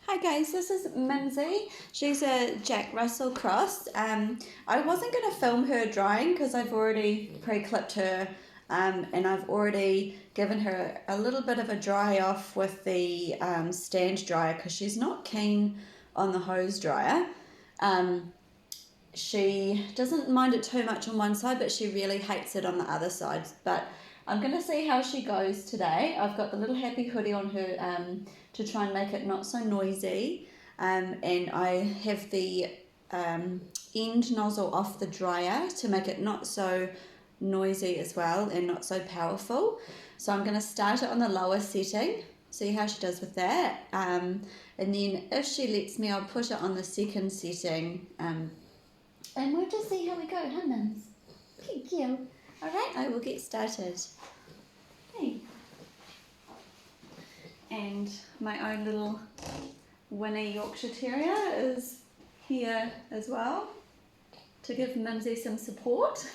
Hi guys, this is Mimzy. She's a Jack Russell cross. I wasn't going to film her drying because I've already pre-clipped her and I've already given her a little bit of a dry off with the stand dryer because she's not keen on the hose dryer. She doesn't mind it too much on one side, but she really hates it on the other side. But I'm going to see how she goes today. I've got the little happy hoodie on her to try and make it not so noisy. And I have the end nozzle off the dryer to make it not so noisy as well and not so powerful. So I'm going to start it on the lower setting, see how she does with that. And then if she lets me, I'll put it on the second setting. And we'll just see how we go, huh, Mums? Thank you. All right, I will get started. Hey. And my own little Winnie Yorkshire Terrier is here as well to give Mimzy some support.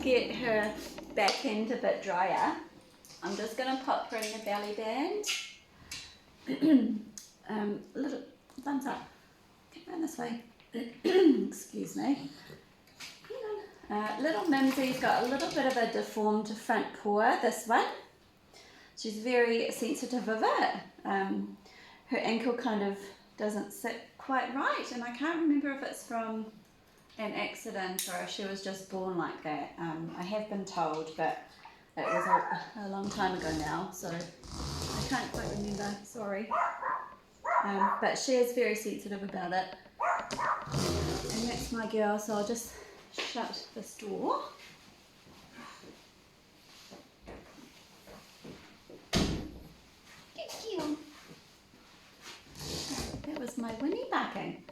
get her back end a bit drier, I'm just going to pop her in the belly band. Little thumbs up. Come around this way. Excuse me. Little Mimzy's got a little bit of a deformed front paw, this one. She's very sensitive of it. Her ankle kind of doesn't sit quite right, and I can't remember if it's from an accident or if she was just born like that. I have been told, but it was a long time ago now, so I can't quite remember, sorry. But she is very sensitive about it. And that's my girl, so I'll just shut this door. Thank you. That was my Winnie barking.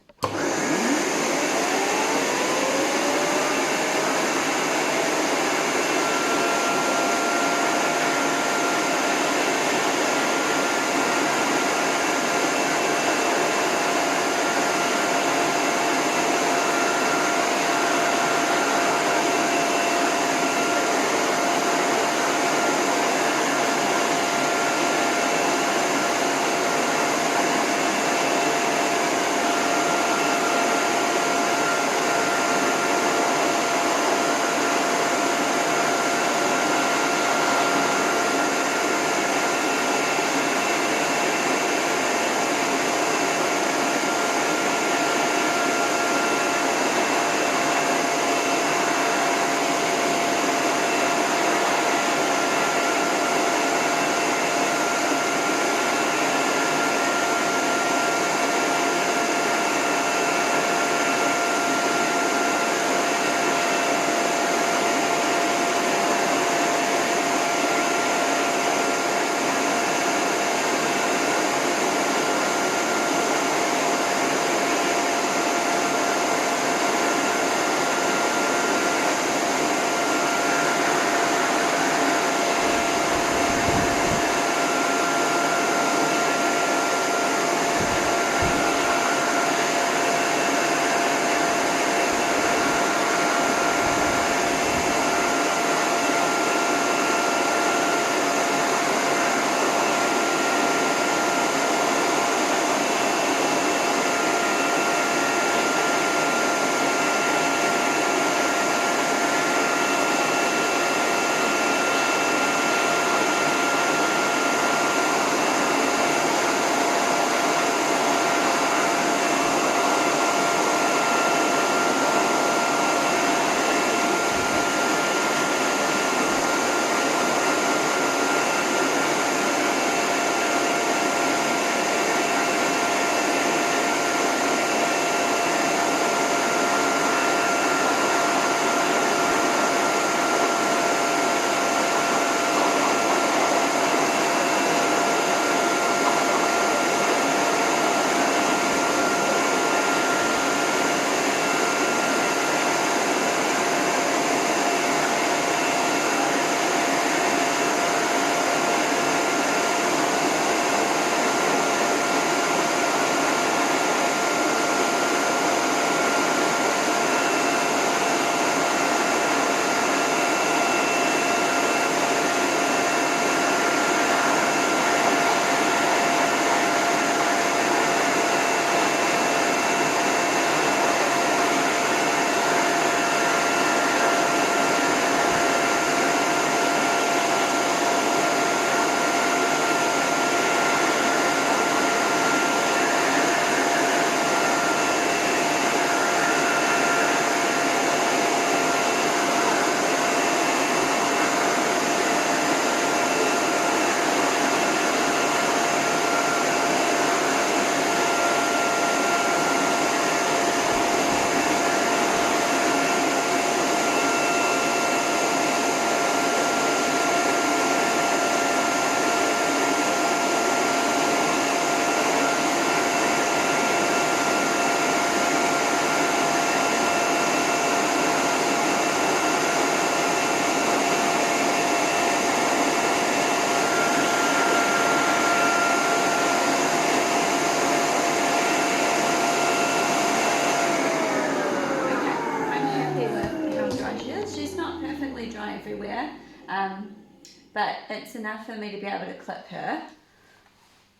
But it's enough for me to be able to clip her.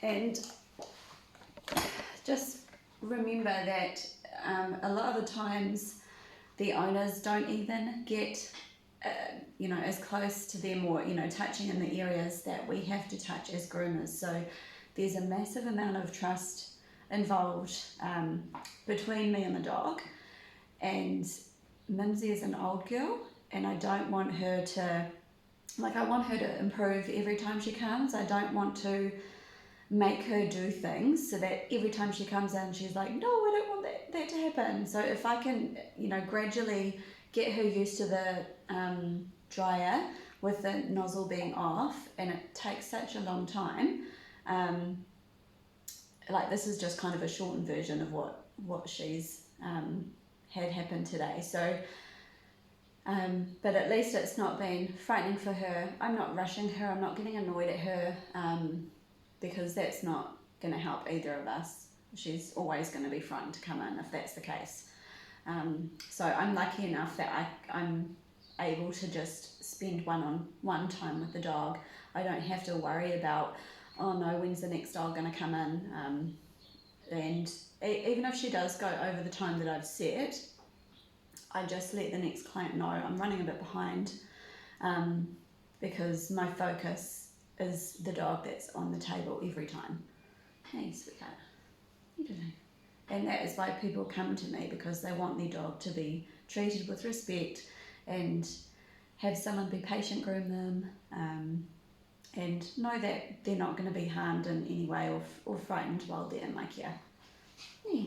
And just remember that a lot of the times the owners don't even get as close to them, or touching in the areas that we have to touch as groomers. So there's a massive amount of trust involved between me and the dog. And Mimzy is an old girl, and I don't want her to, I want her to improve every time she comes. I don't want to make her do things so that every time she comes in she's like, no, I don't want that to happen. So if I can gradually get her used to the dryer with the nozzle being off, and it takes such a long time, this is just kind of a shortened version of what she's had happen today. So but at least it's not been frightening for her. I'm not rushing her, I'm not getting annoyed at her, because that's not going to help either of us. She's always going to be frightened to come in if that's the case. So I'm lucky enough that I'm able to just spend one-on-one time with the dog. I don't have to worry about, oh no, when's the next dog going to come in? And even if she does go over the time that I've set, I just let the next client know I'm running a bit behind, because my focus is the dog that's on the table every time. Hey, sweetheart, what are you doing? And that is why people come to me, because they want their dog to be treated with respect and have someone be patient groom them, and know that they're not going to be harmed in any way or frightened while they're in my care. Yeah.